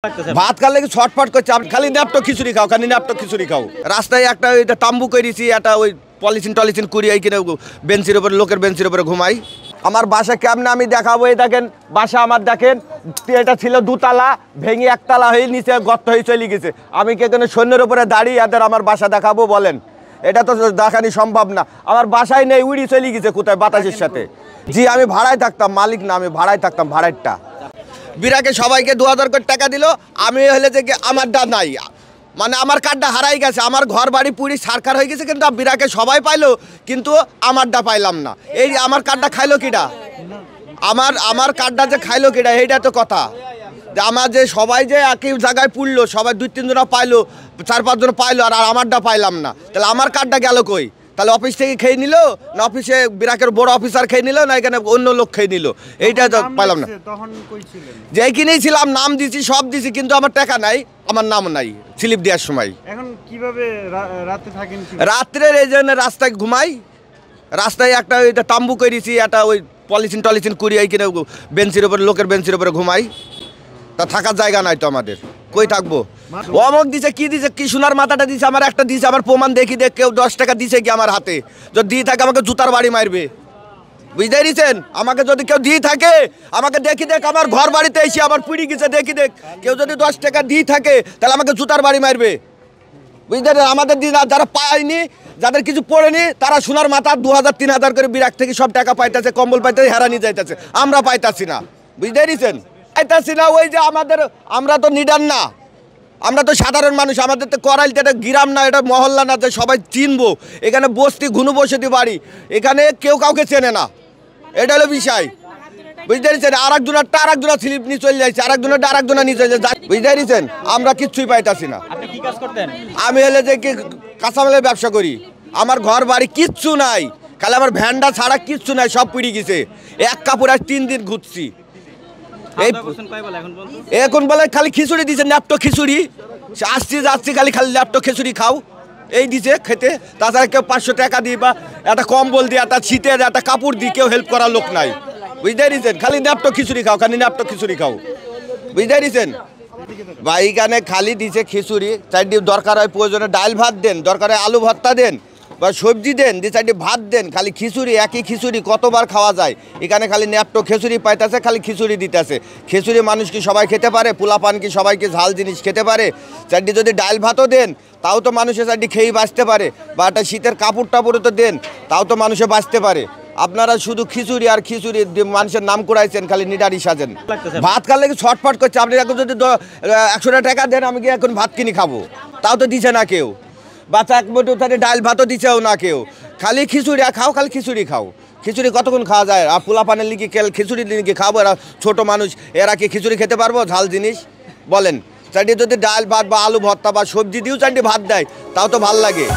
ভাত খালে ছটফট করছে, আমি খালি ন্যাপটো খিচুড়ি খাও, খালি ন্যাপটো খিচুড়ি খাও। রাস্তায় একটা ওইটা তাম্বু করেছি, একটা ওই পলিথিন টলিথিন কুড়িয়ে কিনে বেঞ্চির উপরে, লোকের বেঞ্চির উপরে ঘুমাই। আমার বাসা কেমনে আমি দেখাবো, এই দেখেন বাসা আমার, দেখেন এটা ছিল দুতলা, ভেঙে একতলা হয়ে নিচে গর্ত হয়ে চলে গেছে। আমি কি এখানে সৈন্যের উপরে দাঁড়িয়ে এদের আমার বাসা দেখাবো বলেন? এটা তো দেখানি সম্ভব না। আমার বাসায় নেই, উড়ি চলে গেছে কোথায় বাতাসের সাথে। জি আমি ভাড়ায় থাকতাম, মালিক না, আমি ভাড়ায় থাকতাম, ভাড়ারটা। বিরাকে সবাইকে 2000 করে টাকা দিল, আমি হলে যে আমারটা নাই, মানে আমার কার্ডটা হারাই গেছে, আমার ঘর বাড়ি পুরি সরকার হয়ে গেছে, কিন্তু বিরাকে সবাই পাইলো কিন্তু আমারটা পাইলাম না। এই আমার কার্ডটা খাইলো কিটা, আমার কার্ডটা যে খাইলো কিটা, এইটা তো কথা। আমার যে সবাই যে একই জায়গায় পুড়লো, সবাই 2-3 জন পাইলো, 4-5 জন পাইলো, আর আমারটা পাইলাম না। তাহলে আমার কার্ডটা গেল কই? তাহলে অফিস থেকে খেয়ে নিল না, অফিসে বিরাকের বড় অফিসার খেয়ে নিল, না এখানে অন্য লোক খেয়ে নিল, এইটা তো পাইলাম না। যে এইখানেই ছিলাম, নাম দিছি, সব দিছি, কিন্তু আমার টাকা নাই, আমার নাম নাই স্লিপ দেওয়ার সময়। এখন কিভাবে রাতে থাকেন? রাত্রের এই জন্য রাস্তায় ঘুমাই, রাস্তায় একটা ওইটা তাম্বু করেছি, একটা ওই পলিথিন টলিথিন কুড়িয়ে কিনে বেঞ্চির উপরে, লোকের বেঞ্চির উপরে ঘুমাই। তা থাকার জায়গা নাই তো আমাদের, কই থাকবো? অমক দিছে, কি দিছে, কি সোনার মাথাটা দিছে, আমার একটা দিছে, আমার প্রমাণ দেখি দেখ, কেউ 10 টাকা দিছে কি আমার হাতে? যদি দিয়ে থাকে আমাকে জুতার বাড়ি মারবে, বুঝতে পেরেছেন? আমাকে যদি কেউ দিয়ে থাকে, আমাকে দেখি দেখ, আমার ঘর বাড়িতে এসে আমার পিড়ি গেছে, দেখি দেখ, কেউ যদি 10 টাকা দিয়ে থাকে তাহলে আমাকে জুতার বাড়ি মারবে, বুঝতে পারেন? আমাদের যারা পায়নি, যাদের কিছু পড়েনি, তারা সোনার মাথা 2000-3000 করে বিরাক থেকে সব টাকা পাইতেছে, কম্বল পাইতেছে, হেরানি যাইতেছে, আমরা পাইতাছি না, বুঝতে পেরেছেন? পাইতাছি না। ওই যে আমাদের, আমরা তো নিডার না, আমরা তো সাধারণ মানুষ, আমাদের তো করাইল, এটা গ্রাম না, এটা মহল্লা না যে সবাই চিনবো। এখানে বস্তি, ঘনবসতি বাড়ি, এখানে কেউ কাউকে চেনে না, এটা হলো বিষয়, বুঝতে পেরেছেন? আরেকজনের স্লিপ নিয়ে চলে যাচ্ছে, আরেকজনের নিয়ে চলে যাচ্ছে, বুঝতে পেরেছেন? আমরা কিচ্ছুই পাইতাছি না। আমি হলে যে কি কাঁচামালের ব্যবসা করি, আমার ঘর বাড়ি কিচ্ছু নাই, খালি আমার ভ্যানটা ছাড়া কিচ্ছু নাই, সব পিড়ি গেছে। এক কাপড় আর 3 দিন ঘুরছি। এখন বলে খালি খিচুড়ি দিছে, ন্যাপটো খিচুড়ি, আসছি যাচ্ছি খালি ন্যাপটো খিচুড়ি খাও, এই দিছে খেতে। তাছাড়া কেউ 500 টাকা দিই বা একটা কম্বল দিয়ে, একটা শীতের একটা কাপড় দিই, কেউ হেল্প করার লোক নাই, বুঝতে পেরেছেন? খালি ন্যাপটো খিচুড়ি খাও, খালি ন্যাপটো খিচুড়ি খাও, বুঝতে পেরেছেন? বা এইখানে খালি দিছে খিচুড়ি, 4টি দরকার হয় প্রয়োজনে ডাল ভাত দেন, দরকার হয় আলু ভর্তা দেন বা সবজি দেন, 4টি ভাত দেন, খালি খিচুড়ি, একই খিচুড়ি কতবার খাওয়া যায়? এখানে খালি ন্যাপটো খিচুড়ি পাইতেছে, খালি খিচুড়ি দিতেছে। খিচুড়ি মানুষ কি সবাই খেতে পারে? পোলাপান কি সবাইকে ঝাল জিনিস খেতে পারে? 4টি যদি ডাল ভাতও দেন, তাও তো মানুষের 4টি খেয়েই বাঁচতে পারে, বা একটা শীতের কাপড় টাপড়ও তো দেন, তাও তো মানুষে বাঁচতে পারে। আপনারা শুধু খিচুড়ি আর খিচুড়ি মানুষের নাম করাইছেন, খালি নিডারি সাজেন। ভাত খালে ছটফট করছে, আপনি এখন যদি 100 টাকা দেন, আমি কি এখন ভাত কিনে খাবো? তাও তো দিছে না কেউ। বাচ্চা এক মুঠো তাদের ডাল ভাতও দিছেও না কেউ, খালি খিচুড়ি খাও, খালি খিচুড়ি খাও। খিচুড়ি কতক্ষণ খাওয়া যায়? আর পোলাপানের লিখে খিচুড়ি লিখে খাবো, এরা ছোটো মানুষ, এরা কি খিচুড়ি খেতে পারবো ঝাল জিনিস? বলেন। 4টি যদি ডাল ভাত বা আলু ভর্তা বা সবজি দিয়েও 4টি ভাত দেয়, তাও তো ভাল লাগে।